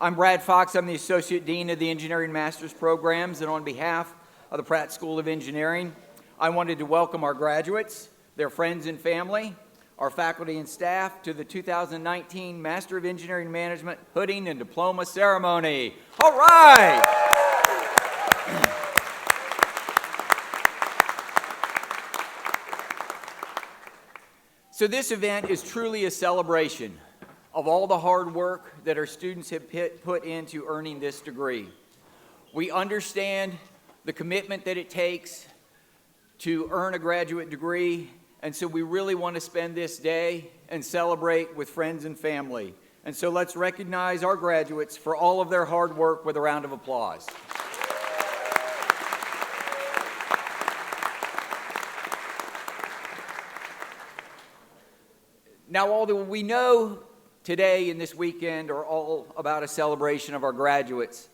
I'm Brad Fox. I'm the Associate Dean of the Engineering Master's Programs, and on behalf of the Pratt School of Engineering, I wanted to welcome our graduates, their friends and family, our faculty and staff to the 2019 Master of Engineering Management Hooding and Diploma Ceremony. All right! So this event is truly a celebration of all the hard work that our students have put into earning this degree. We understand the commitment that it takes to earn a graduate degree, and so we really want to spend this day and celebrate with friends and family. And so let's recognize our graduates for all of their hard work with a round of applause. Now, although we know today and this weekend are all about a celebration of our graduates,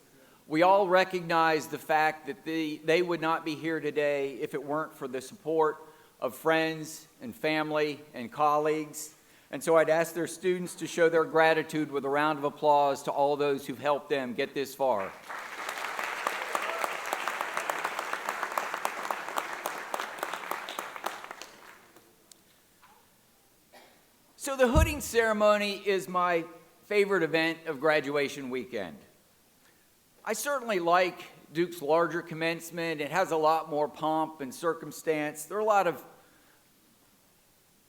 we all recognize the fact that they would not be here today if it weren't for the support of friends and family and colleagues. And so I'd ask their students to show their gratitude with a round of applause to all those who've helped them get this far. So the hooding ceremony is my favorite event of graduation weekend. I certainly like Duke's larger commencement. It has a lot more pomp and circumstance. There are a lot of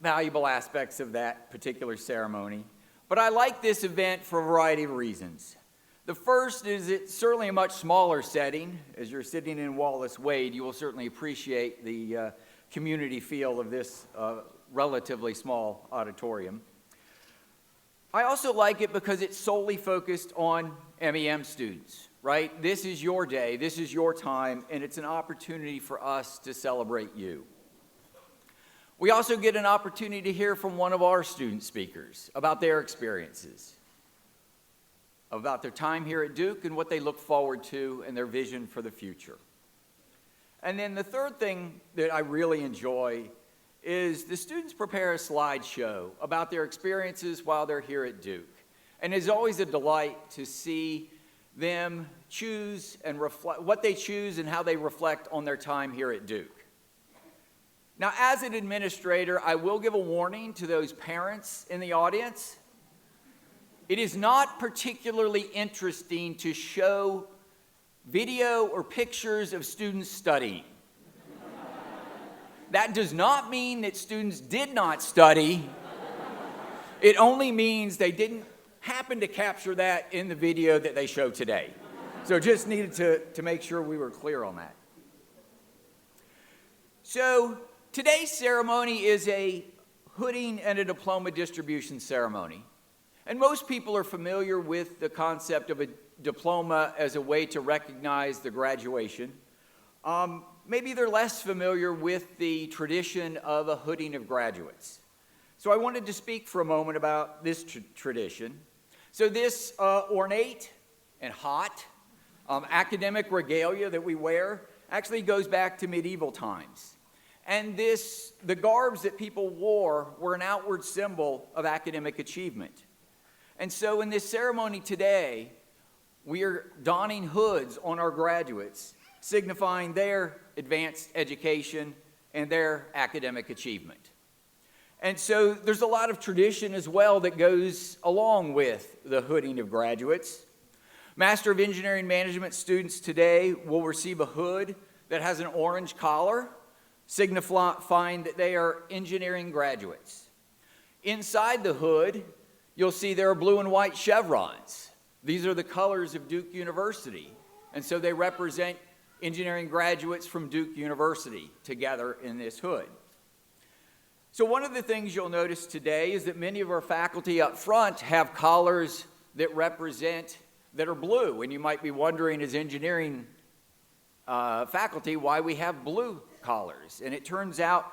valuable aspects of that particular ceremony. But I like this event for a variety of reasons. The first is it's certainly a much smaller setting. As you're sitting in Wallace Wade, you will certainly appreciate the community feel of this relatively small auditorium. I also like it because it's solely focused on MEM students, right? This is your day, this is your time, and it's an opportunity for us to celebrate you. We also get an opportunity to hear from one of our student speakers about their experiences, about their time here at Duke and what they look forward to and their vision for the future. And then the third thing that I really enjoy is the students prepare a slideshow about their experiences while they're here at Duke. And it's always a delight to see them choose and reflect what they choose and how they reflect on their time here at Duke. Now, as an administrator, I will give a warning to those parents in the audience. It is not particularly interesting to show video or pictures of students studying. That does not mean that students did not study. It only means they didn't happen to capture that in the video that they showed today. So just needed to make sure we were clear on that. So today's ceremony is a hooding and a diploma distribution ceremony. And most people are familiar with the concept of a diploma as a way to recognize the graduation. Maybe they're less familiar with the tradition of a hooding of graduates. So I wanted to speak for a moment about this tradition. So this ornate and hot academic regalia that we wear actually goes back to medieval times. And the garbs that people wore were an outward symbol of academic achievement. And so in this ceremony today, we are donning hoods on our graduates, signifying their advanced education and their academic achievement. And so there's a lot of tradition as well that goes along with the hooding of graduates. Master of Engineering Management students today will receive a hood that has an orange collar, signifying that they are engineering graduates. Inside the hood, you'll see there are blue and white chevrons. These are the colors of Duke University, and so they represent engineering graduates from Duke University together in this hood. So one of the things you'll notice today is that many of our faculty up front have collars that are blue, and you might be wondering as engineering faculty why we have blue collars. And it turns out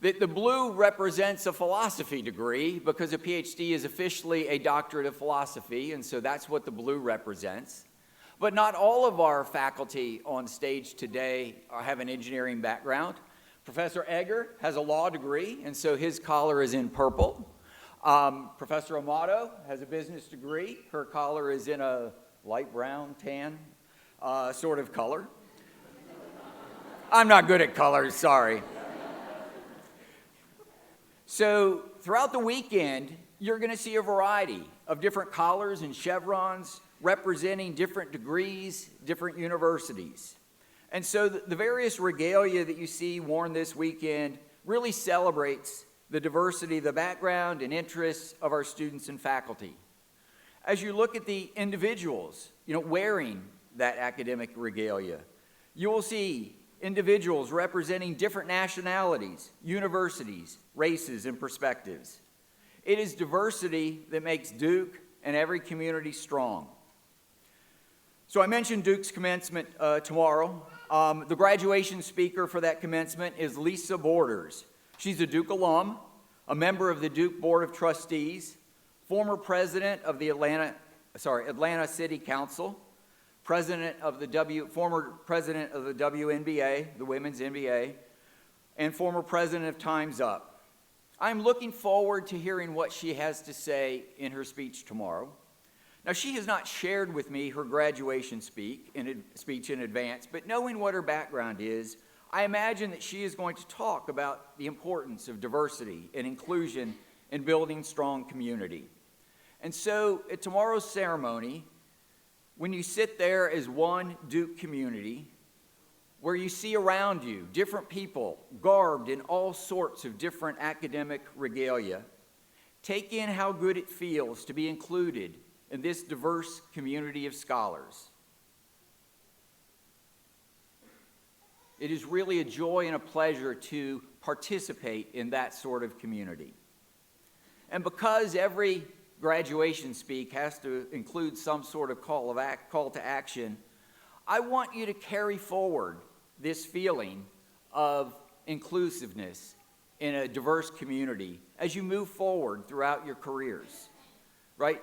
that the blue represents a philosophy degree because a PhD is officially a doctorate of philosophy, and so that's what the blue represents. But not all of our faculty on stage today have an engineering background. Professor Egger has a law degree, and so his collar is in purple. Professor Amato has a business degree. Her collar is in a light brown, tan sort of color. I'm not good at colors, sorry. So throughout the weekend, you're going to see a variety of different collars and chevrons representing different degrees, different universities. And so the various regalia that you see worn this weekend really celebrates the diversity of the background and interests of our students and faculty. As you look at the individuals, wearing that academic regalia, you will see individuals representing different nationalities, universities, races, and perspectives. It is diversity that makes Duke and every community strong. So I mentioned Duke's commencement tomorrow. The graduation speaker for that commencement is Lisa Borders. She's a Duke alum, a member of the Duke Board of Trustees, former president of the Atlanta City Council, former president of the WNBA, the Women's NBA, and former president of Time's Up. I'm looking forward to hearing what she has to say in her speech tomorrow. Now, she has not shared with me her graduation speech in advance, but knowing what her background is, I imagine that she is going to talk about the importance of diversity and inclusion in building strong community. And so at tomorrow's ceremony, when you sit there as one Duke community, where you see around you different people garbed in all sorts of different academic regalia, take in how good it feels to be included in this diverse community of scholars. It is really a joy and a pleasure to participate in that sort of community. And because every graduation speak has to include some sort of call to action, I want you to carry forward this feeling of inclusiveness in a diverse community as you move forward throughout your careers, right?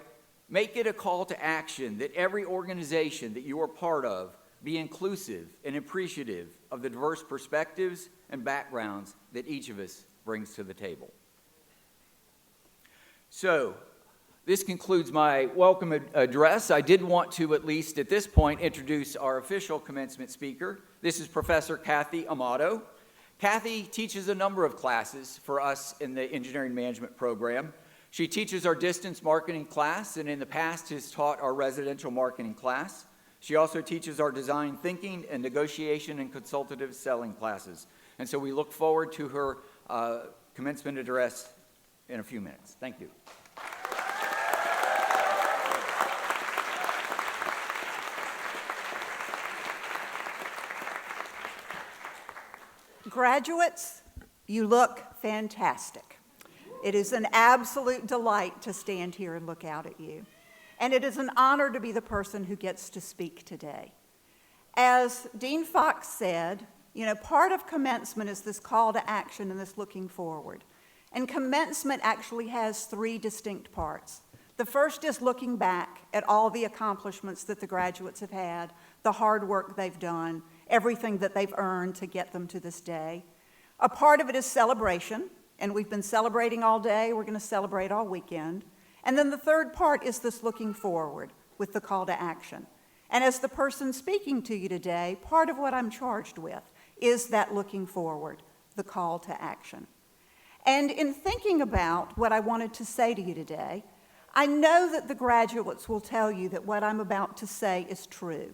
Make it a call to action that every organization that you are part of be inclusive and appreciative of the diverse perspectives and backgrounds that each of us brings to the table. So, this concludes my welcome address. I did want to, at least at this point, introduce our official commencement speaker. This is Professor Kathie Amato. Kathie teaches a number of classes for us in the engineering management program. She teaches our distance marketing class, and in the past has taught our residential marketing class. She also teaches our design thinking and negotiation and consultative selling classes. And so we look forward to her commencement address in a few minutes. Thank you. Graduates, you look fantastic. It is an absolute delight to stand here and look out at you. And it is an honor to be the person who gets to speak today. As Dean Fox said, part of commencement is this call to action and this looking forward. And commencement actually has three distinct parts. The first is looking back at all the accomplishments that the graduates have had, the hard work they've done, everything that they've earned to get them to this day. A part of it is celebration, and we've been celebrating all day. We're going to celebrate all weekend. And then the third part is this looking forward with the call to action. And as the person speaking to you today, part of what I'm charged with is that looking forward, the call to action. And in thinking about what I wanted to say to you today, I know that the graduates will tell you that what I'm about to say is true.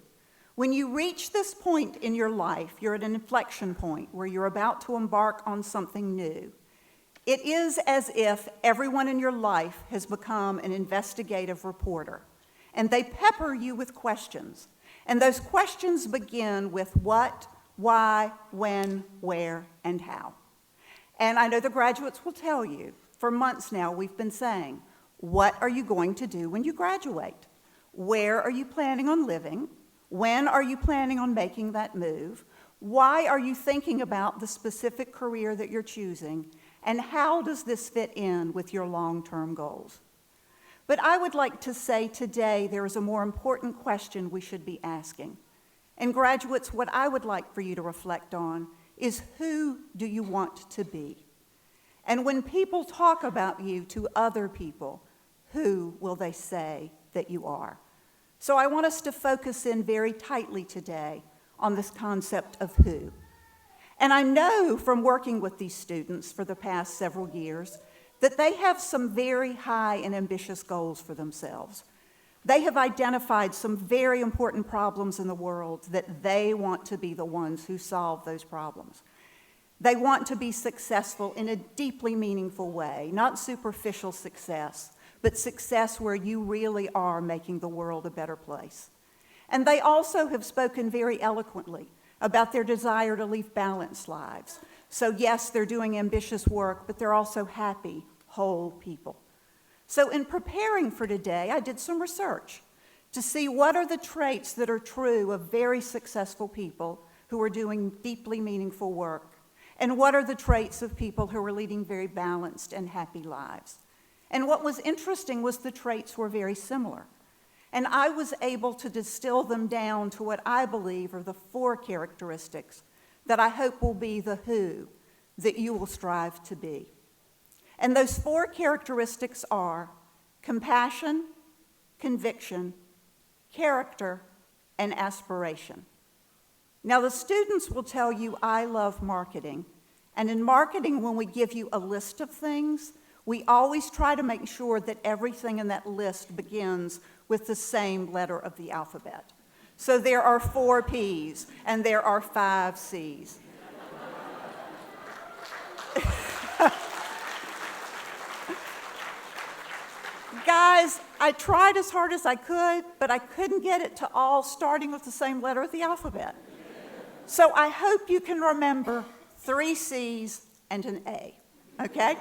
When you reach this point in your life, you're at an inflection point where you're about to embark on something new. It is as if everyone in your life has become an investigative reporter, and they pepper you with questions. And those questions begin with what, why, when, where, and how. And I know the graduates will tell you, for months now we've been saying, what are you going to do when you graduate? Where are you planning on living? When are you planning on making that move? Why are you thinking about the specific career that you're choosing? And how does this fit in with your long-term goals? But I would like to say today there is a more important question we should be asking. And graduates, what I would like for you to reflect on is, who do you want to be? And when people talk about you to other people, who will they say that you are? So I want us to focus in very tightly today on this concept of who. And I know from working with these students for the past several years that they have some very high and ambitious goals for themselves. They have identified some very important problems in the world that they want to be the ones who solve those problems. They want to be successful in a deeply meaningful way, not superficial success, but success where you really are making the world a better place. And they also have spoken very eloquently about their desire to live balanced lives. So yes, they're doing ambitious work, but they're also happy, whole people. So in preparing for today, I did some research to see what are the traits that are true of very successful people who are doing deeply meaningful work, and what are the traits of people who are leading very balanced and happy lives. And what was interesting was the traits were very similar. And I was able to distill them down to what I believe are the 4 characteristics that I hope will be the who that you will strive to be. And those 4 characteristics are compassion, conviction, character, and aspiration. Now, the students will tell you, I love marketing. And in marketing, when we give you a list of things, we always try to make sure that everything in that list begins with the same letter of the alphabet. So there are 4 P's and there are 5 C's. Guys, I tried as hard as I could, but I couldn't get it to all starting with the same letter of the alphabet. So I hope you can remember 3 C's and an A, okay?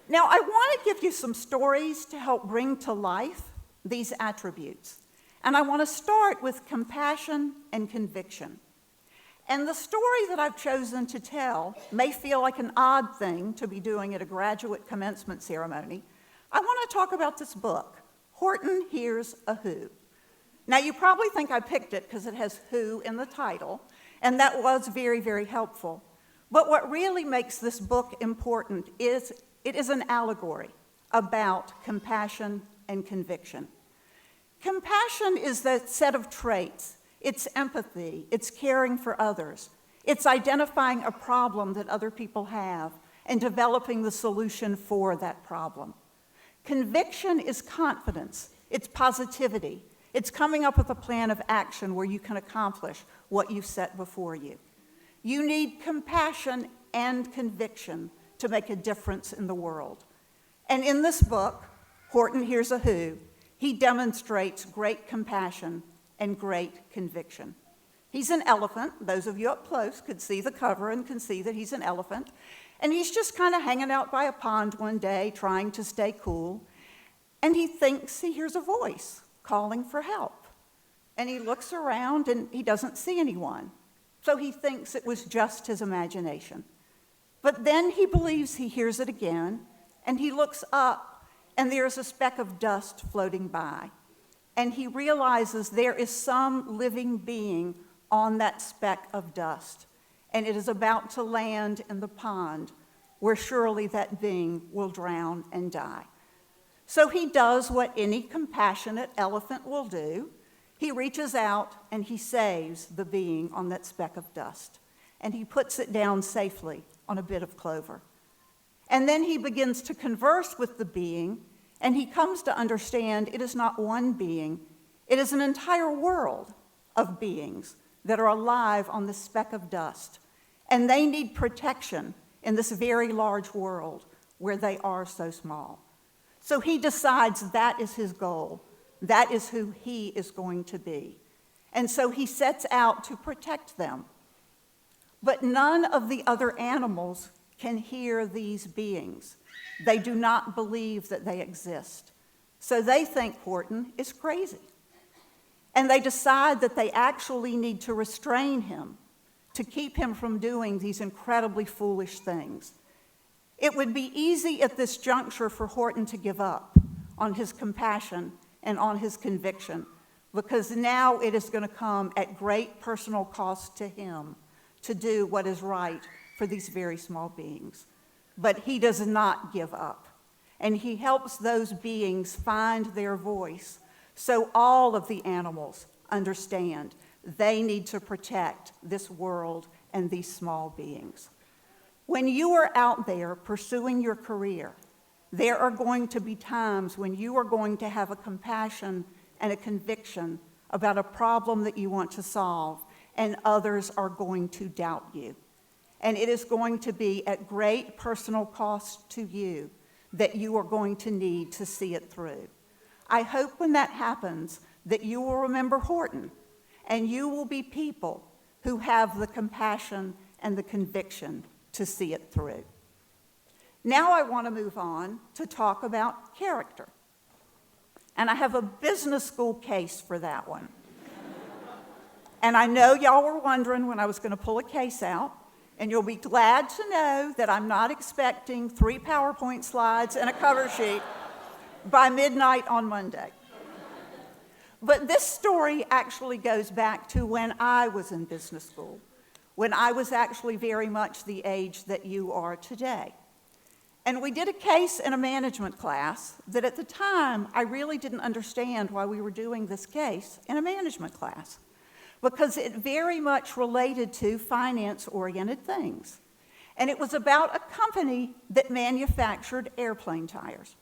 Now, I want to give you some stories to help bring to life these attributes. And I want to start with compassion and conviction. And the story that I've chosen to tell may feel like an odd thing to be doing at a graduate commencement ceremony. I want to talk about this book, Horton Hears a Who. Now, you probably think I picked it because it has who in the title, and that was very, very helpful. But what really makes this book important is it is an allegory about compassion and conviction. Compassion is that set of traits. It's empathy. It's caring for others. It's identifying a problem that other people have and developing the solution for that problem. Conviction is confidence. It's positivity. It's coming up with a plan of action where you can accomplish what you've set before you. You need compassion and conviction to make a difference in the world. And in this book, Horton Hears a Who, he demonstrates great compassion and great conviction. He's an elephant. Those of you up close could see the cover and can see that he's an elephant. And he's just kind of hanging out by a pond one day, trying to stay cool. And he thinks he hears a voice calling for help. And he looks around and he doesn't see anyone. So he thinks it was just his imagination. But then he believes he hears it again, and he looks up, and there's a speck of dust floating by. And he realizes there is some living being on that speck of dust, and it is about to land in the pond where surely that being will drown and die. So he does what any compassionate elephant will do. He reaches out and he saves the being on that speck of dust, and he puts it down safely on a bit of clover. And then he begins to converse with the being, and he comes to understand it is not one being, it is an entire world of beings that are alive on this speck of dust, and they need protection in this very large world where they are so small. So he decides that is his goal. That is who he is going to be. And so he sets out to protect them. But none of the other animals can hear these beings. They do not believe that they exist. So they think Horton is crazy. And they decide that they actually need to restrain him to keep him from doing these incredibly foolish things. It would be easy at this juncture for Horton to give up on his compassion and on his conviction, because now it is going to come at great personal cost to him to do what is right for these very small beings. But he does not give up, and he helps those beings find their voice so all of the animals understand they need to protect this world and these small beings. When you are out there pursuing your career, there are going to be times when you are going to have a compassion and a conviction about a problem that you want to solve, and others are going to doubt you. And it is going to be at great personal cost to you that you are going to need to see it through. I hope when that happens that you will remember Horton, and you will be people who have the compassion and the conviction to see it through. Now I want to move on to talk about character. And I have a business school case for that one. And I know y'all were wondering when I was going to pull a case out, and you'll be glad to know that I'm not expecting 3 PowerPoint slides and a cover sheet by midnight on Monday. But this story actually goes back to when I was in business school, when I was actually very much the age that you are today. And we did a case in a management class that at the time I really didn't understand why we were doing this case in a management class, because it very much related to finance-oriented things. And it was about a company that manufactured airplane tires.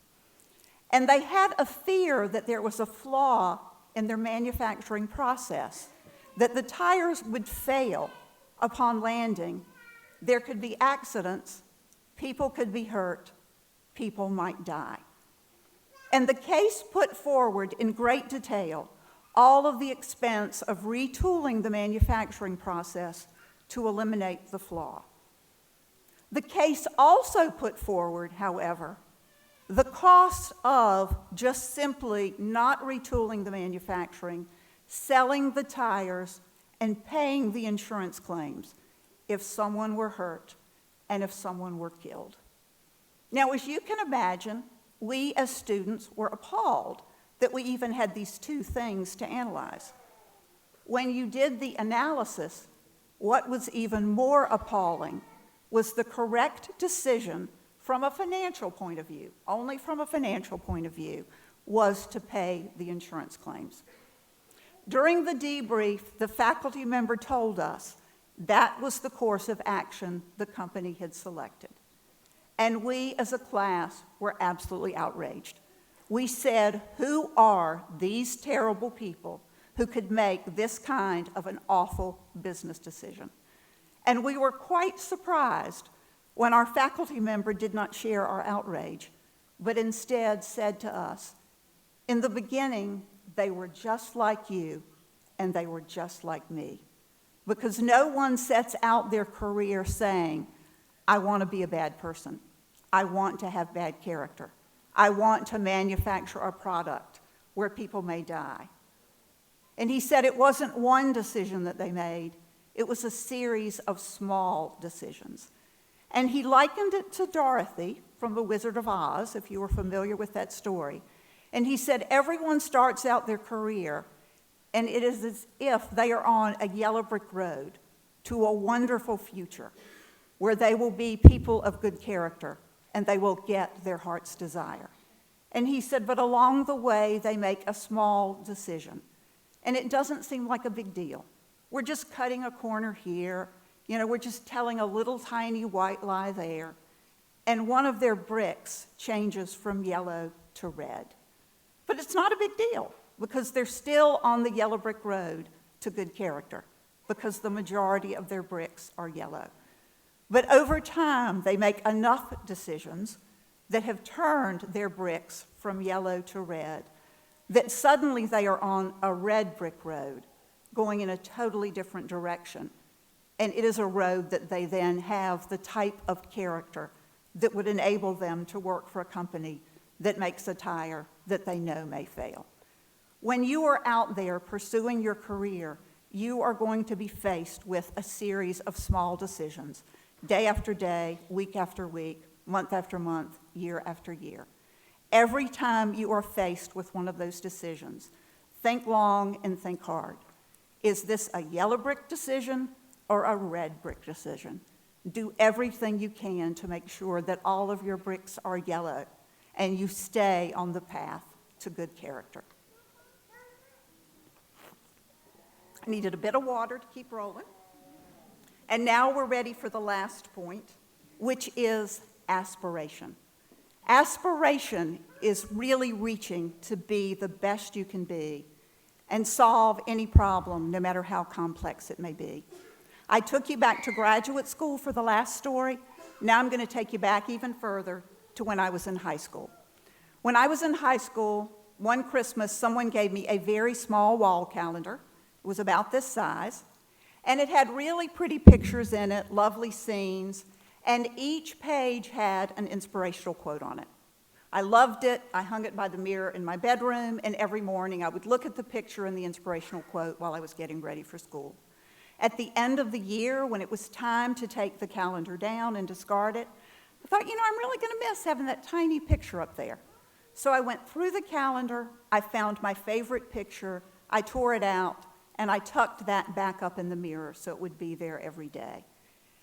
And they had a fear that there was a flaw in their manufacturing process, that the tires would fail upon landing. There could be accidents, people could be hurt, people might die. And the case put forward in great detail all of the expense of retooling the manufacturing process to eliminate the flaw. The case also put forward, however, the cost of just simply not retooling the manufacturing, selling the tires, and paying the insurance claims if someone were hurt and if someone were killed. Now, as you can imagine, we as students were appalled that we even had these two things to analyze. When you did the analysis, what was even more appalling was the correct decision from a financial point of view, only from a financial point of view, was to pay the insurance claims. During the debrief, the faculty member told us that was the course of action the company had selected. And we as a class were absolutely outraged. We said, who are these terrible people who could make this kind of an awful business decision? And we were quite surprised when our faculty member did not share our outrage, but instead said to us, in the beginning, they were just like you, and they were just like me. Because no one sets out their career saying, I want to be a bad person. I want to have bad character. I want to manufacture a product where people may die. And he said it wasn't one decision that they made, it was a series of small decisions. And he likened it to Dorothy from The Wizard of Oz, if you were familiar with that story. And he said everyone starts out their career, and it is as if they are on a yellow brick road to a wonderful future where they will be people of good character and they will get their heart's desire. And he said, but along the way, they make a small decision. And it doesn't seem like a big deal. We're just cutting a corner here. We're just telling a little tiny white lie there. And one of their bricks changes from yellow to red. But it's not a big deal because they're still on the yellow brick road to good character because the majority of their bricks are yellow. But over time, they make enough decisions that have turned their bricks from yellow to red that suddenly they are on a red brick road going in a totally different direction. And it is a road that they then have the type of character that would enable them to work for a company that makes a tire that they know may fail. When you are out there pursuing your career, you are going to be faced with a series of small decisions, day after day, week after week, month after month, year after year. Every time you are faced with one of those decisions, think long and think hard. Is this a yellow brick decision or a red brick decision? Do everything you can to make sure that all of your bricks are yellow and you stay on the path to good character. I needed a bit of water to keep rolling. And now we're ready for the last point, which is aspiration. Aspiration is really reaching to be the best you can be and solve any problem, no matter how complex it may be. I took you back to graduate school for the last story. Now I'm going to take you back even further to when I was in high school. When I was in high school, one Christmas, someone gave me a very small wall calendar. It was about this size, and it had really pretty pictures in it, lovely scenes, and each page had an inspirational quote on it. I loved it. I hung it by the mirror in my bedroom, and every morning I would look at the picture and the inspirational quote while I was getting ready for school. At the end of the year, when it was time to take the calendar down and discard it, I thought, I'm really going to miss having that tiny picture up there. So I went through the calendar, I found my favorite picture, I tore it out, and I tucked that back up in the mirror so it would be there every day.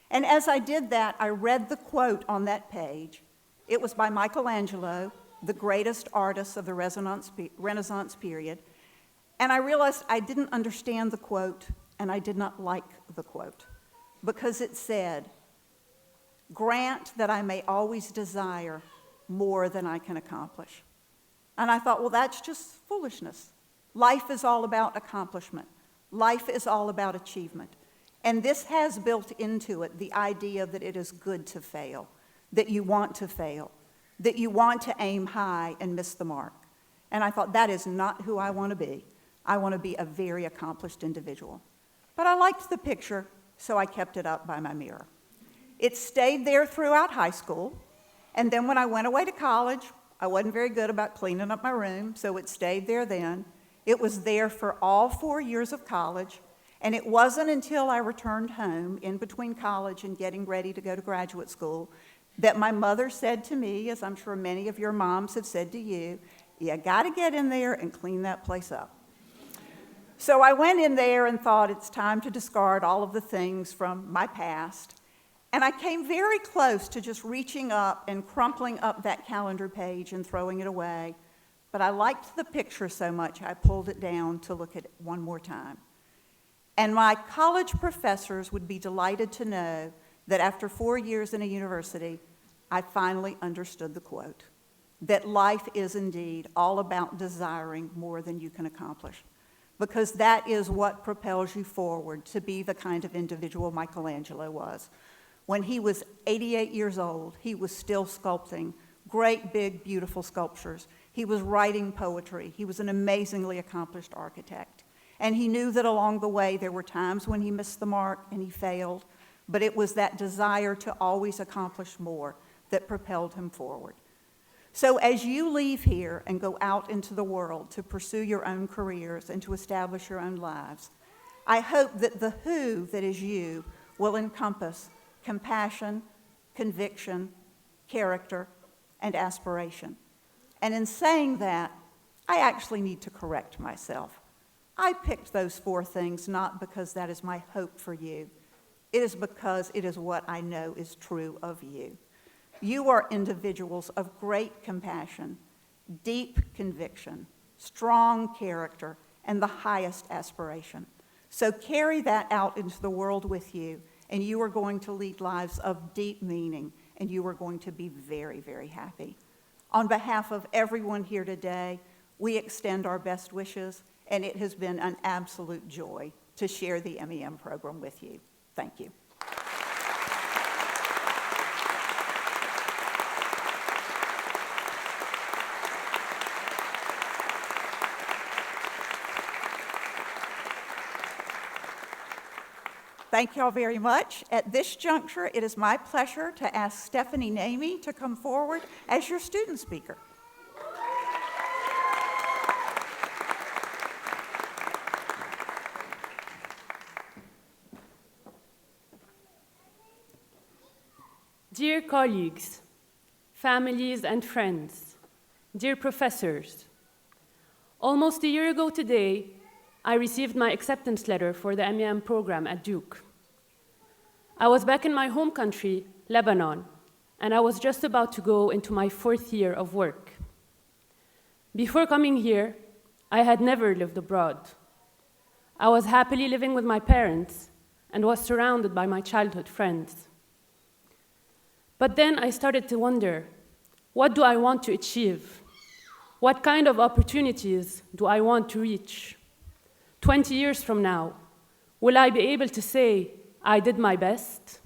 And as I did that, I read the quote on that page. It was by Michelangelo, the greatest artist of the Renaissance period. And I realized I didn't understand the quote, and I did not like the quote, because it said, "Grant that I may always desire more than I can accomplish." And I thought, well, that's just foolishness. Life is all about accomplishment. Life is all about achievement. And this has built into it the idea that it is good to fail, that you want to fail, that you want to aim high and miss the mark. And I thought, that is not who I want to be. I want to be a very accomplished individual. But I liked the picture, so I kept it up by my mirror. It stayed there throughout high school, and then when I went away to college, I wasn't very good about cleaning up my room, so it stayed there then. It was there for all 4 years of college, and it wasn't until I returned home in between college and getting ready to go to graduate school that my mother said to me, as I'm sure many of your moms have said to you, "You got to get in there and clean that place up." So I went in there and thought it's time to discard all of the things from my past. And I came very close to just reaching up and crumpling up that calendar page and throwing it away. But I liked the picture so much, I pulled it down to look at it one more time. And my college professors would be delighted to know that after 4 years in a university, I finally understood the quote, that life is indeed all about desiring more than you can accomplish, because that is what propels you forward to be the kind of individual Michelangelo was. When he was 88 years old, he was still sculpting great, big, beautiful sculptures. He was writing poetry. He was an amazingly accomplished architect. And he knew that along the way there were times when he missed the mark and he failed, but it was that desire to always accomplish more that propelled him forward. So as you leave here and go out into the world to pursue your own careers and to establish your own lives, I hope that the who that is you will encompass compassion, conviction, character, and aspiration. And in saying that, I actually need to correct myself. I picked those 4 things not because that is my hope for you. It is because it is what I know is true of you. You are individuals of great compassion, deep conviction, strong character, and the highest aspiration. So carry that out into the world with you, and you are going to lead lives of deep meaning, and you are going to be very, very happy. On behalf of everyone here today, we extend our best wishes, and it has been an absolute joy to share the MEM program with you. Thank you. Thank you all very much. At this juncture, it is my pleasure to ask Stephanie Nehmeh to come forward as your student speaker. Dear colleagues, families and friends, dear professors, almost a year ago today, I received my acceptance letter for the MEM program at Duke. I was back in my home country, Lebanon, and I was just about to go into my 4th year of work. Before coming here, I had never lived abroad. I was happily living with my parents and was surrounded by my childhood friends. But then I started to wonder, what do I want to achieve? What kind of opportunities do I want to reach? 20 years from now, will I be able to say, I did my best?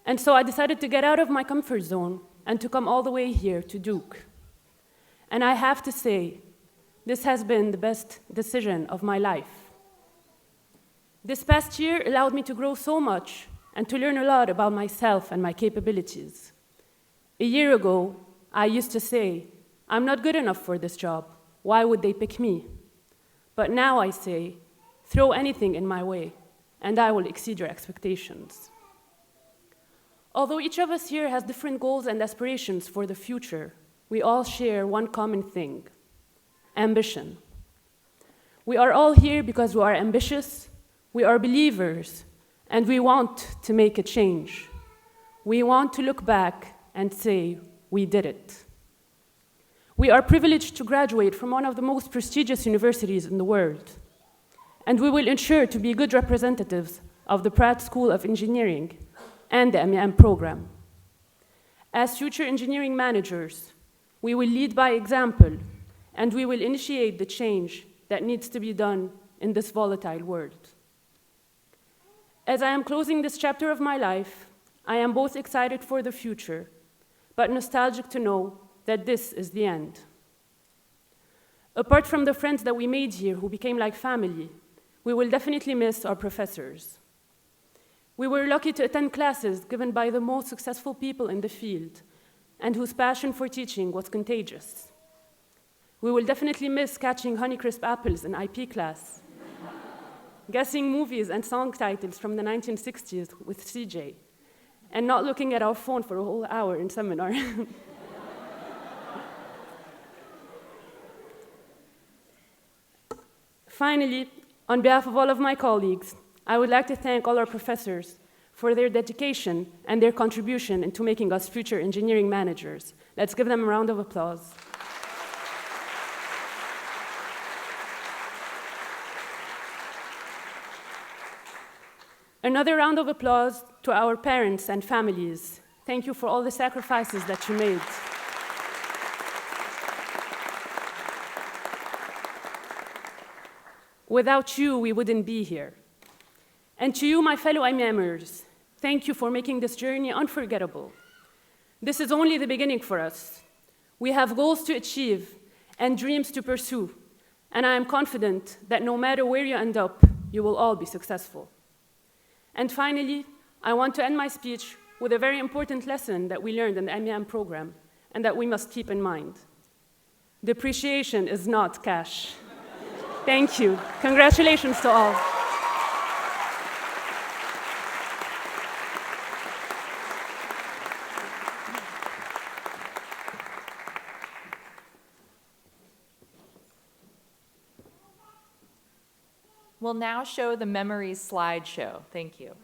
And so I decided to get out of my comfort zone and to come all the way here to Duke. And I have to say, this has been the best decision of my life. This past year allowed me to grow so much and to learn a lot about myself and my capabilities. A year ago, I used to say, I'm not good enough for this job. Why would they pick me? But now I say, throw anything in my way, and I will exceed your expectations. Although each of us here has different goals and aspirations for the future, we all share one common thing: ambition. We are all here because we are ambitious, we are believers, and we want to make a change. We want to look back and say, we did it. We are privileged to graduate from one of the most prestigious universities in the world, and we will ensure to be good representatives of the Pratt School of Engineering and the MEM program. As future engineering managers, we will lead by example, and we will initiate the change that needs to be done in this volatile world. As I am closing this chapter of my life, I am both excited for the future, but nostalgic to know that this is the end. Apart from the friends that we made here who became like family, we will definitely miss our professors. We were lucky to attend classes given by the most successful people in the field and whose passion for teaching was contagious. We will definitely miss catching Honeycrisp apples in IP class, guessing movies and song titles from the 1960s with CJ, and not looking at our phone for a whole hour in seminar. Finally, on behalf of all of my colleagues, I would like to thank all our professors for their dedication and their contribution into making us future engineering managers. Let's give them a round of applause. Another round of applause to our parents and families. Thank you for all the sacrifices that you made. Without you, we wouldn't be here. And to you, my fellow MEMers, thank you for making this journey unforgettable. This is only the beginning for us. We have goals to achieve and dreams to pursue, and I am confident that no matter where you end up, you will all be successful. And finally, I want to end my speech with a very important lesson that we learned in the MEM program and that we must keep in mind. Depreciation is not cash. Thank you. Congratulations to all. We'll now show the Memories slideshow. Thank you.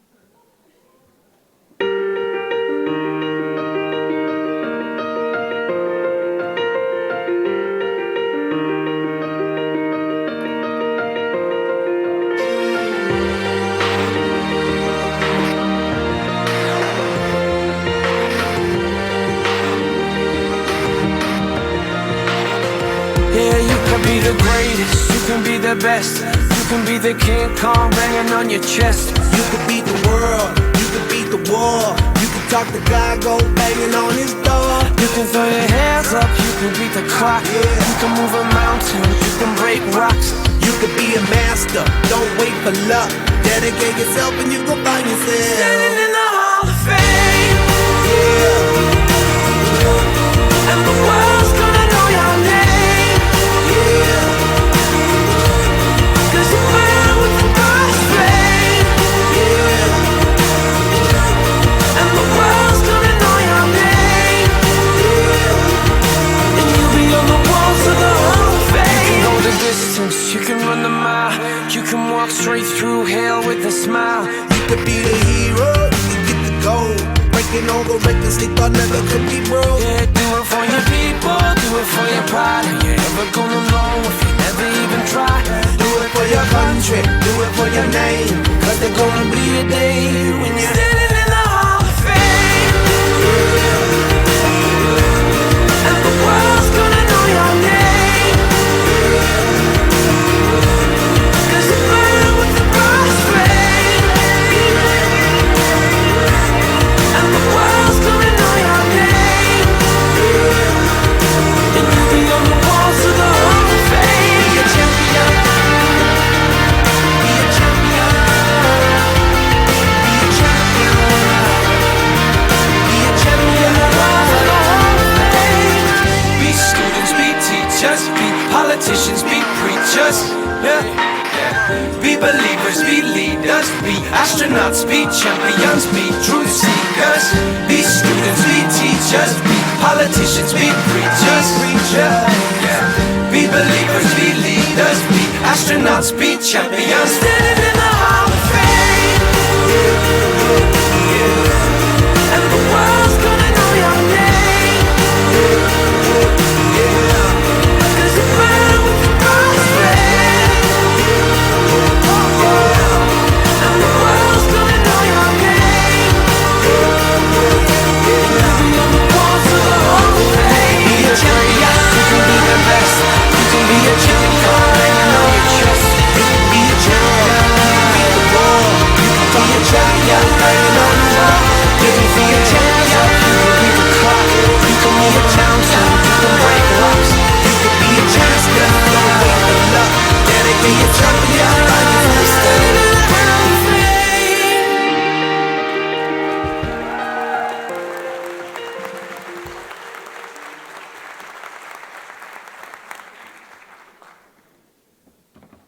Yeah, you can be the greatest, you can be the best. You can be the King Kong banging on your chest. You could beat the world, you could beat the war. You could talk to God, go banging on his door. You can throw your hands up, you can beat the clock. You can move a mountain, you can break rocks. You could be a master, don't wait for luck. Dedicate yourself and you gon' find yourself Standing in the Hall of Fame. Yeah. And the world's gonna know your name. Yeah. Cause you're man with the best fame. Yeah. And the world's gonna know your name. And you'll be on the walls of the Hall of Fame. You can go the distance, you can run the mile. You can walk straight through hell with a smile. You could be the hero, you could get the gold. Breaking all the records they thought never could be broke. Yeah, do it for your people, do it for your pride. Are you ever gonna know if you never even try? Do it it for your country, do it for your name. Cause there's gonna be a day when you're standing in the Hall of Fame. And the world's gonna know your name. Cause you burn with the brightest flame. And the world's gonna know your name. And you'll be on the walls of the Hall of Fame. Be a champion. Be a champion. Be a champion. Be a champion. The walls of the Hall of Fame. Be students, be teachers, be politicians, be preachers. Yeah. Be believers, be leaders, be astronauts, be champions, be truth seekers. Be students, be teachers, be politicians, be preachers. Yeah. Be believers, be leaders, be astronauts, be champions. Standing in the Hall of Fame. And the world's gonna know your name. Cause you burn with the brightest flame. And the world's gonna know your name. On the walls of the Hall of Fame. Be a champion. You can be the best. You can be a champion. And you know your trust. You can be a champion. You can beat the wall. You can be a champion. Hanging on the wall. You can be a champion. You can beat the clock. You can move a mountain. You can break rocks. You can be a champion. Don't wait for luck. Can it be a champion? You're standing in the Hall of Fame.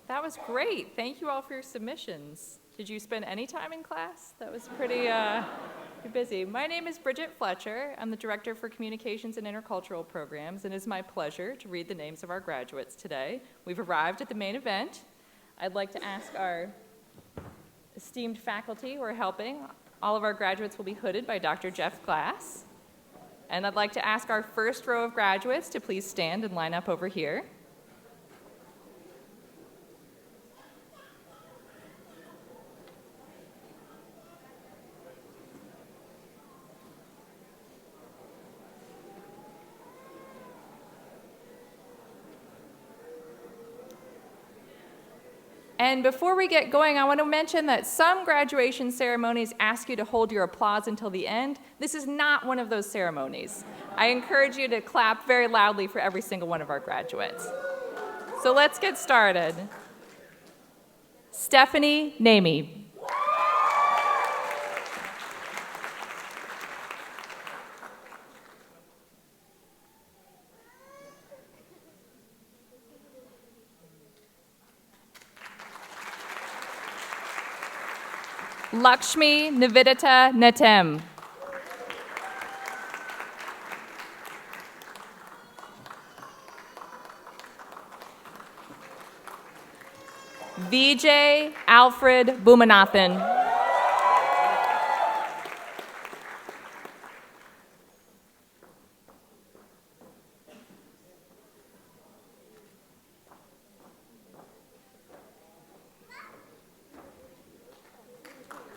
That was great. Thank you all for your submissions. Did you spend any time in class? That was pretty busy. My name is Bridget Fletcher. I'm the Director for Communications and Intercultural Programs, and it is my pleasure to read the names of our graduates today. We've arrived at the main event. I'd like to ask our esteemed faculty who are helping. All of our graduates will be hooded by Dr. Jeff Glass. And I'd like to ask our first row of graduates to please stand and line up over here. And before we get going, I want to mention that some graduation ceremonies ask you to hold your applause until the end. This is not one of those ceremonies. I encourage you to clap very loudly for every single one of our graduates. So let's get started. Stephanie Nehmeh. Lakshmi Nivedita Netem. Vijay Alfred Bhumanathan.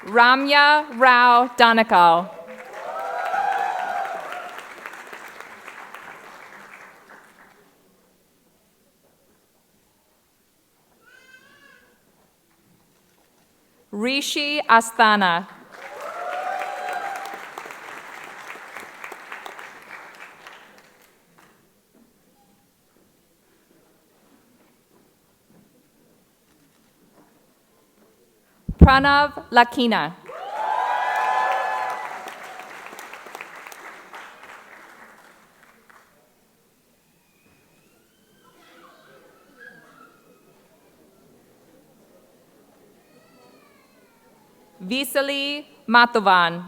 Ramya Rao Danakal. Rishi Asthana. Pranav Lakina. Visali Matovan.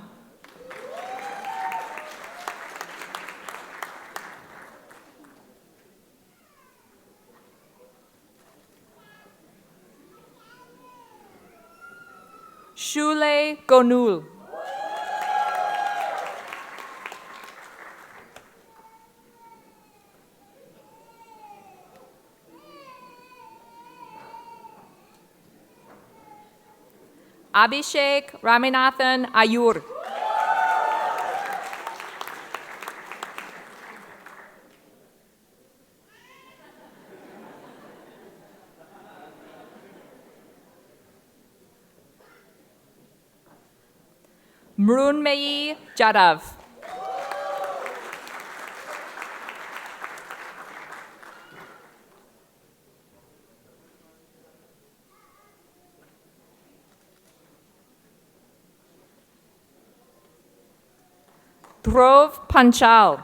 Shule Gonul. Abhishek Ramanathan Ayur. Mrunmayi Jadav. Dhruv Panchal.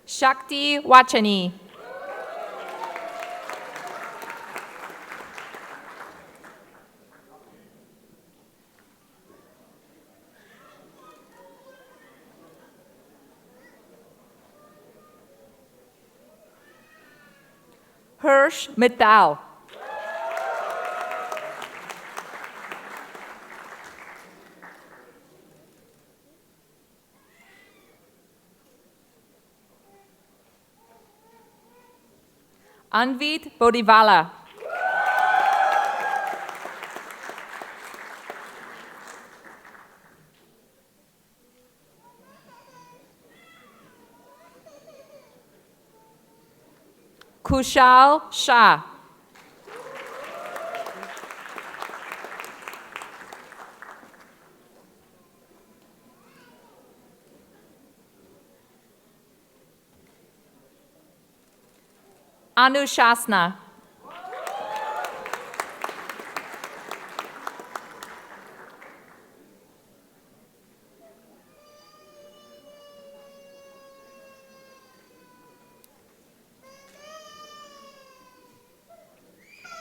Shakti Wachani. Hirsch Mittal. Anvit Bodhivala. Kushal Shah. Anushasana.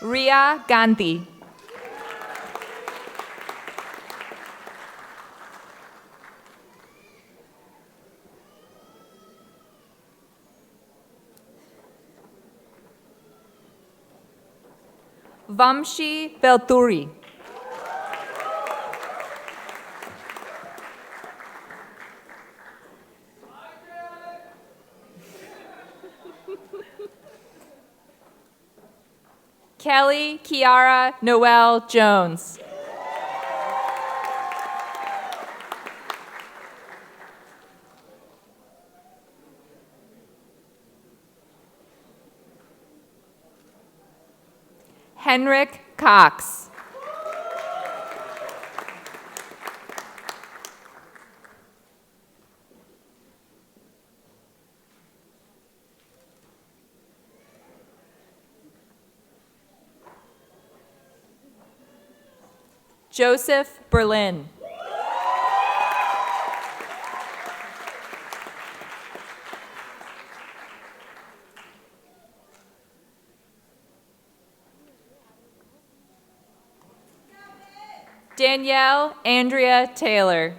Ria Gandhi. Vamshi Belturi. Kelly Kiara Noel Jones. Henrik Cox. Joseph Berlin. Danielle Andrea Taylor.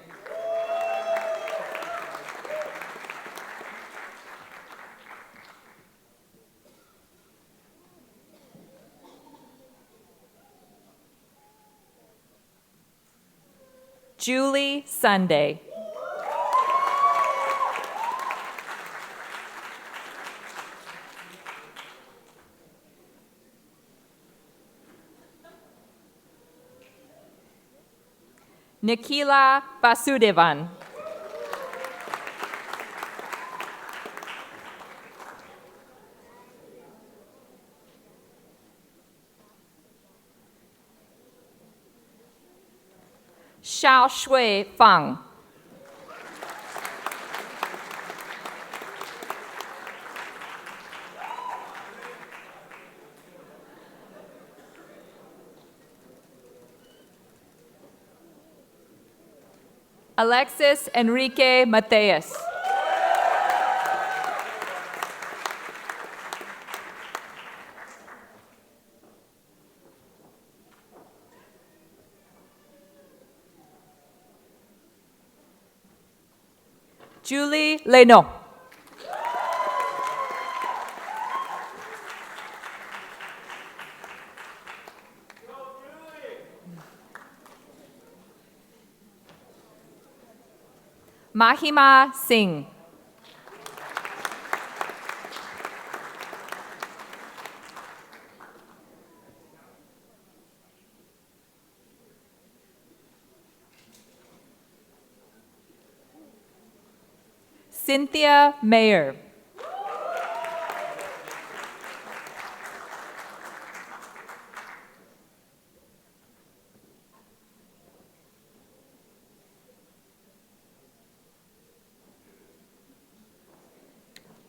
Julie Sunday. Nikila Vasudevan. Xiao Shui Fang. Alexis Enrique Mateus. Julie Leno. Mahima Singh. Cynthia Mayer.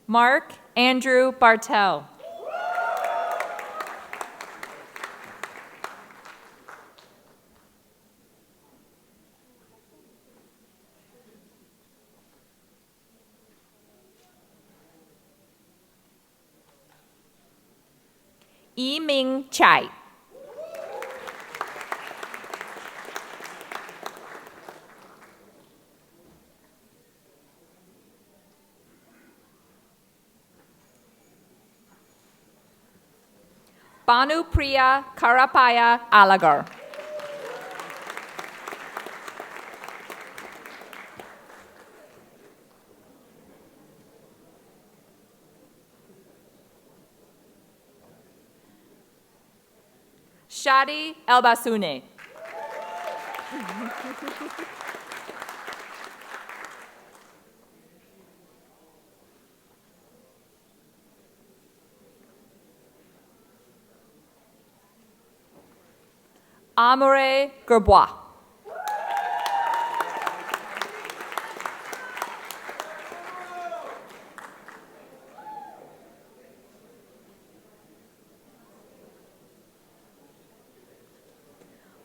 Mark Andrew Bartell. Yi Ming Chai. Banu Priya Karapaya Alagar. Shadi Elbasune. Amore Gerbois.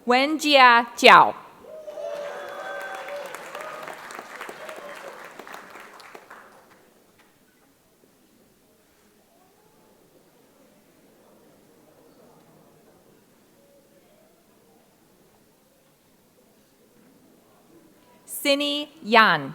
Wenjia Jiao. Sini Yan.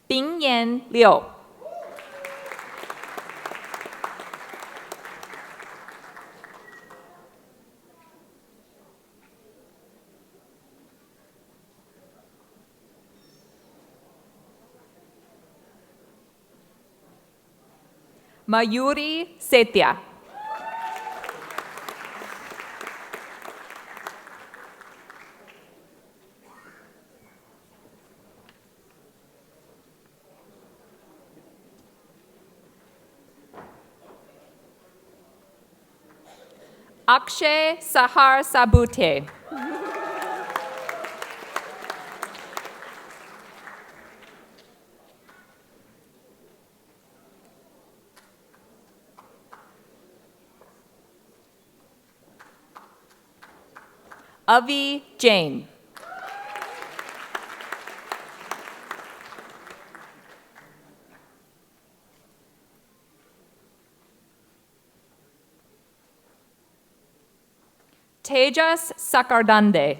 Bingyan Liu. Mayuri Setia. Akshay Sahar Sabute. Avi Jain. Tejas Sakardande.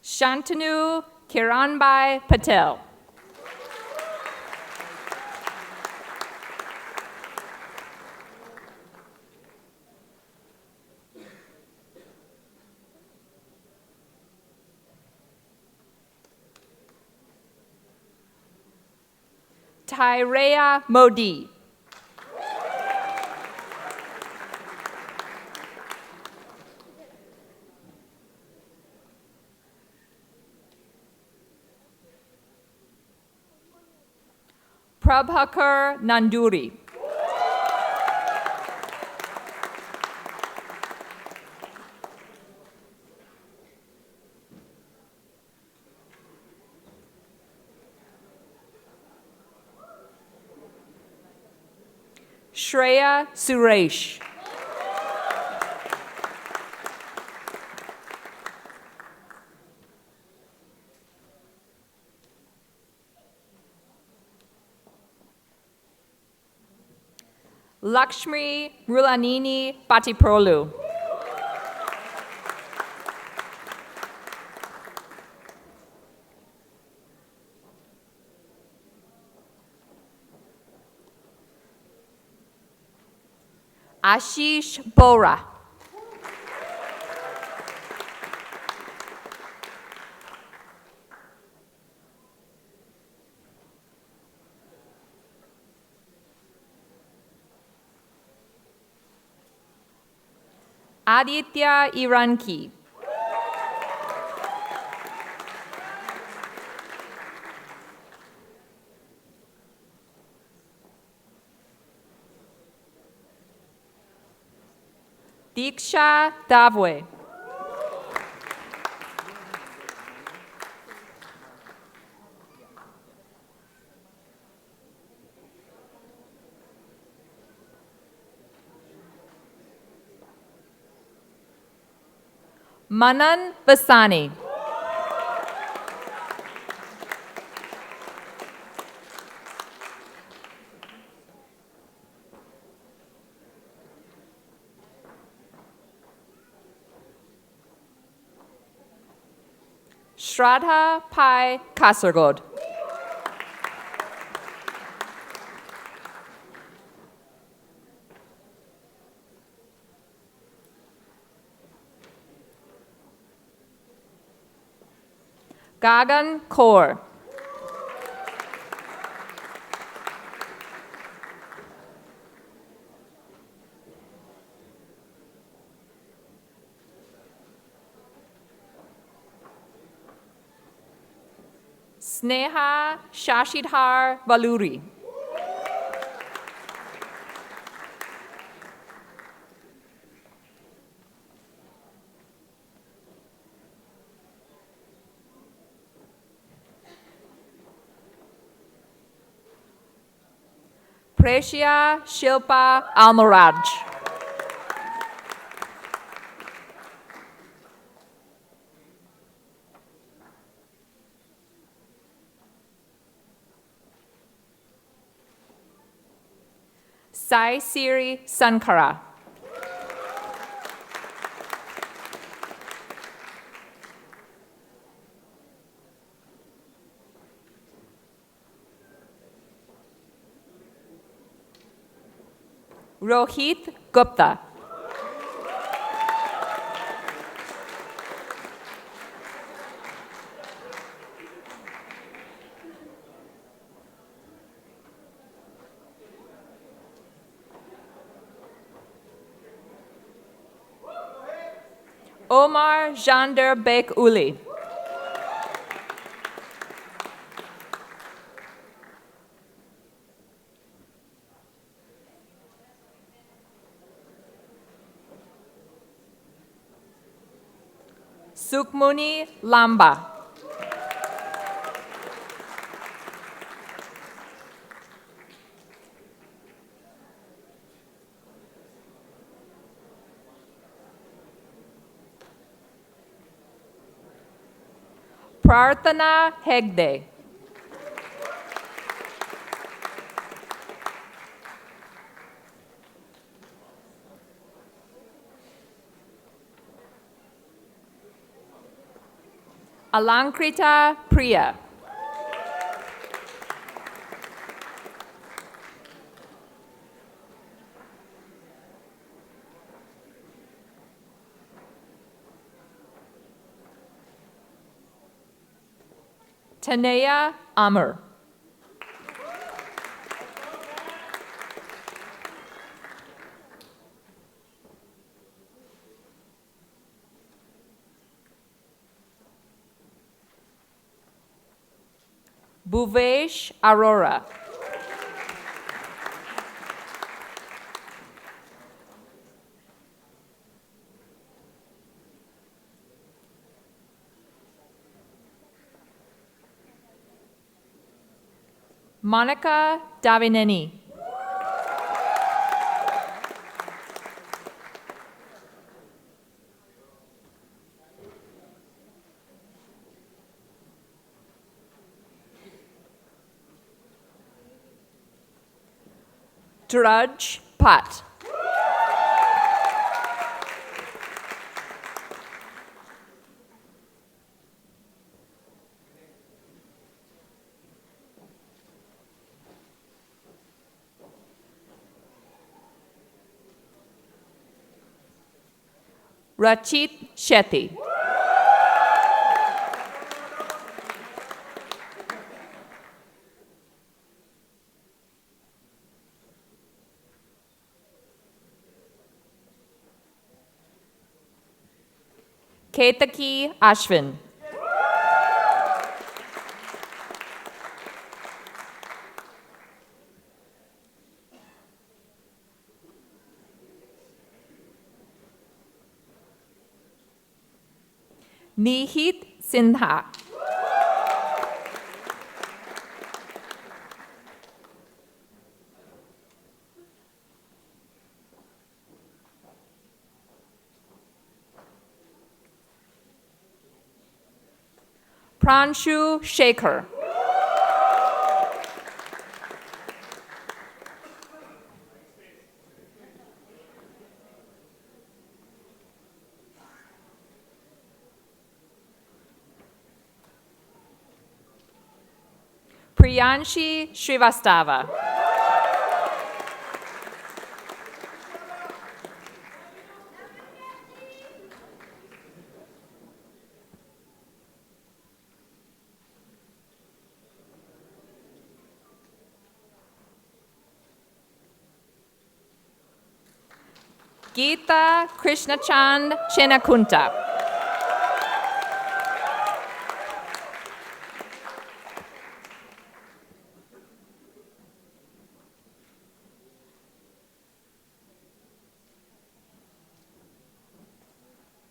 Shantanu Kiranbai Patel. Tyrea Modi. Prabhakar Nanduri. Shreya Suresh. Lakshmi Rulanini Patiprolu. Ashish Bora. Aditya Iranki. Diksha Davwe. Manan Vasani. Shraddha Pai Kasargod. Gagan Kaur. Sneha Shashidhar Valuri. Preshia Shilpa Almaraj. Sai Siri Sankara. Rohit Gupta. Omar Jander Bek Uli. Sukmuni Lamba. Prarthana Hegde. Alankrita Priya. Tanea Amr. Bhuvesh Arora. Monica Davineni. Drudge Pat. Rachit Shetty. Kathie Ashwin. Nihit Sinha. Pranshu Shekhar. Priyanshi Srivastava. Geeta Krishnachand Chenakunta.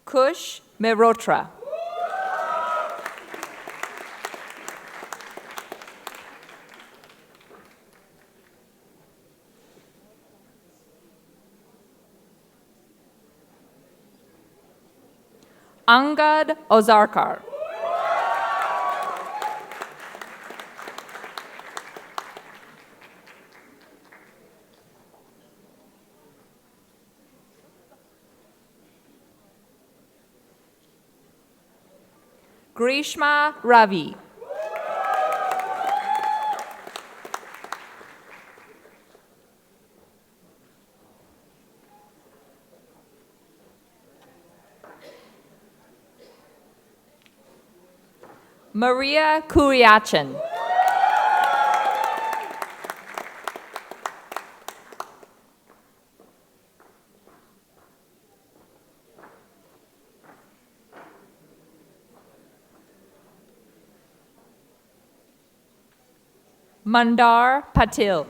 Kush Mehrotra. Angad Ozarkar. Grishma Ravi. Maria Kuriachin. Mandar Patil.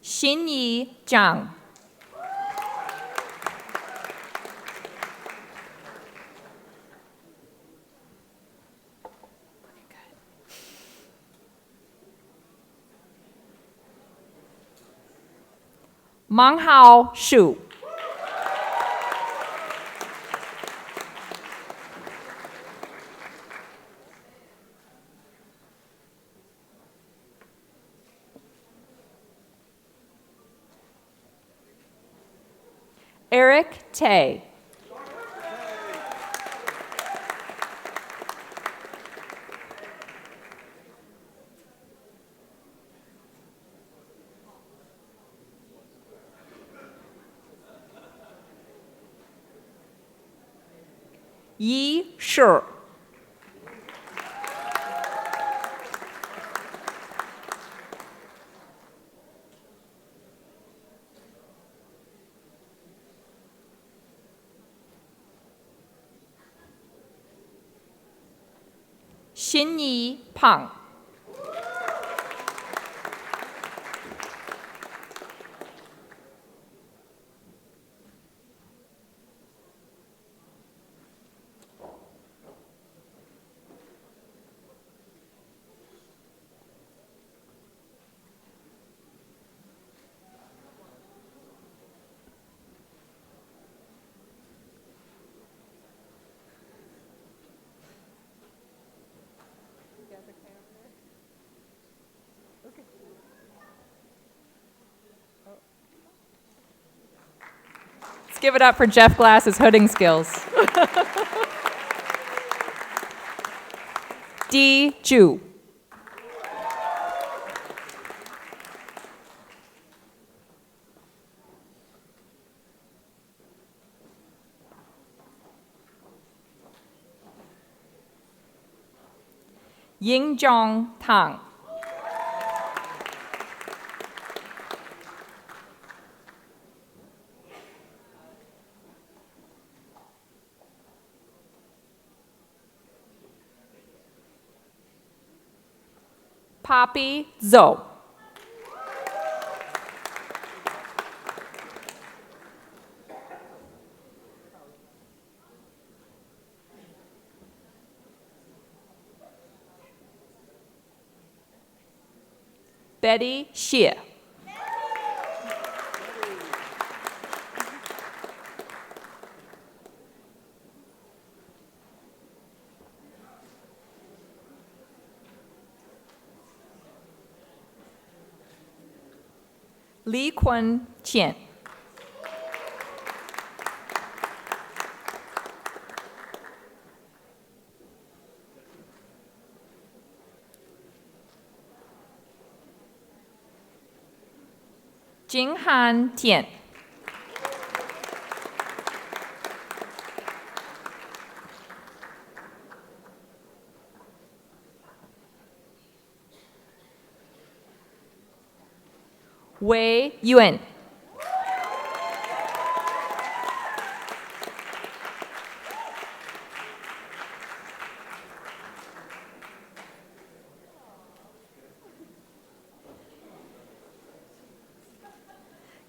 Xinyi Zhang. Manghao Shu. Eric Tay. Yi Shi. Xinyi Pang. give it up for Jeff Glass's hooding skills. D. Ju. Ying Zhong Tang. Poppy Zhou. Betty Xie. Li Kun Qian. Jinghan Tian. Wei Yuan.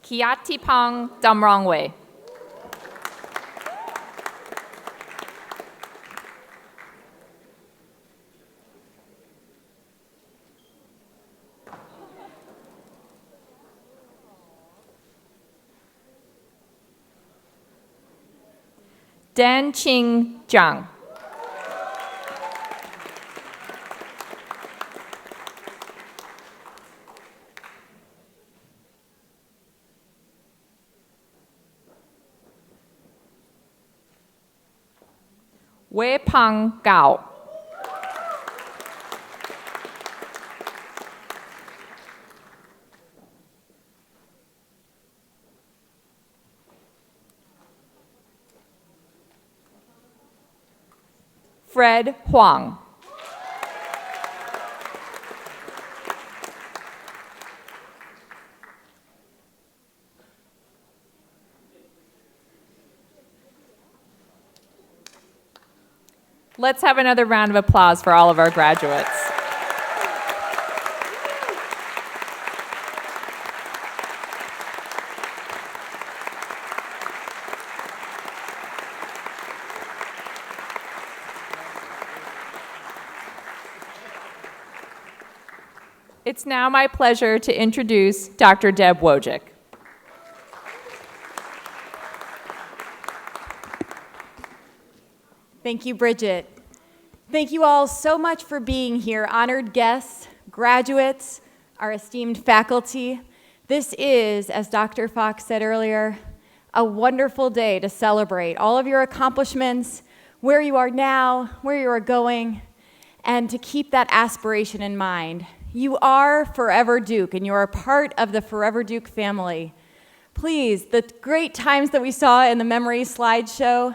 Kiatipang Damrongwei. Dan Qing Zhang. Wei Pang Gao. Fred Huang. Let's have another round of applause for all of our graduates. It's now my pleasure to introduce Dr. Deb Wojcik. Thank you, Bridget. Thank you all so much for being here, honored guests, graduates, our esteemed faculty. This is, as Dr. Fox said earlier, a wonderful day to celebrate all of your accomplishments, where you are now, where you are going, and to keep that aspiration in mind. You are Forever Duke, and you are part of the Forever Duke family. Please, the great times that we saw in the memory slideshow,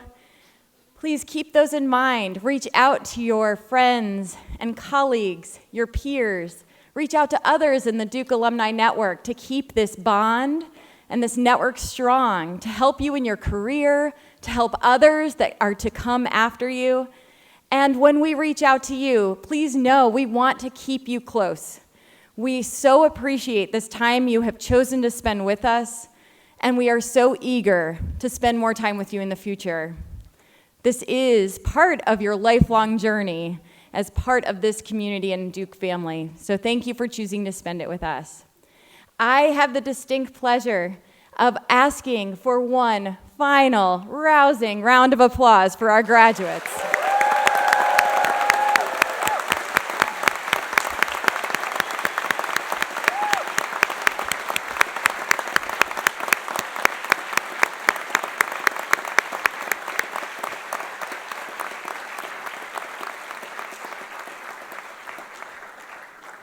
please keep those in mind. Reach out to your friends and colleagues, your peers. Reach out to others in the Duke Alumni Network to keep this bond and this network strong, to help you in your career, to help others that are to come after you. And when we reach out to you, please know we want to keep you close. We so appreciate this time you have chosen to spend with us, and we are so eager to spend more time with you in the future. This is part of your lifelong journey as part of this community and Duke family. So thank you for choosing to spend it with us. I have the distinct pleasure of asking for one final rousing round of applause for our graduates.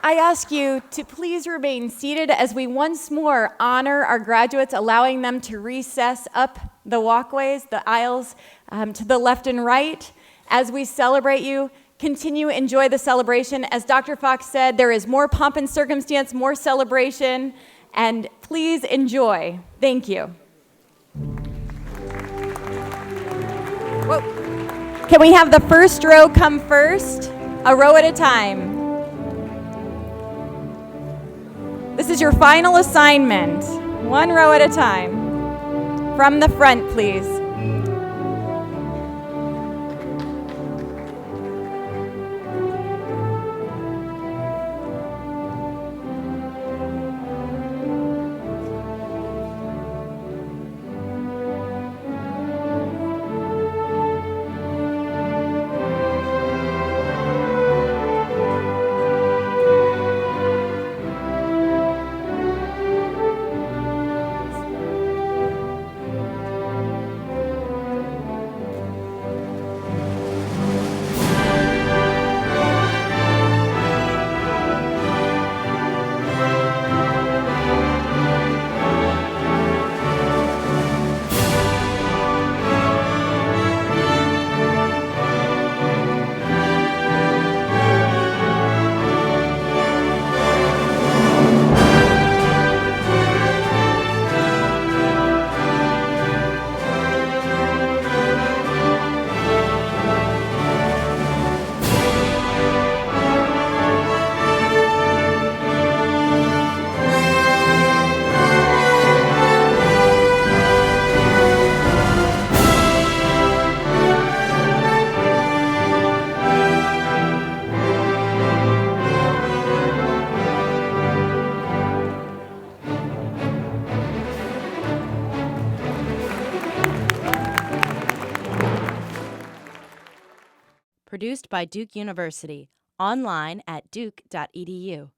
I ask you to please remain seated as we once more honor our graduates, allowing them to recess up the walkways, the aisles to the left and right. As we celebrate you, continue, enjoy the celebration. As Dr. Fox said, there is more pomp and circumstance, more celebration, and please enjoy. Thank you. Whoa. Can we have the first row come first? A row at a time. This is your final assignment. One row at a time. From the front, please. Produced by Duke University. Online at duke.edu.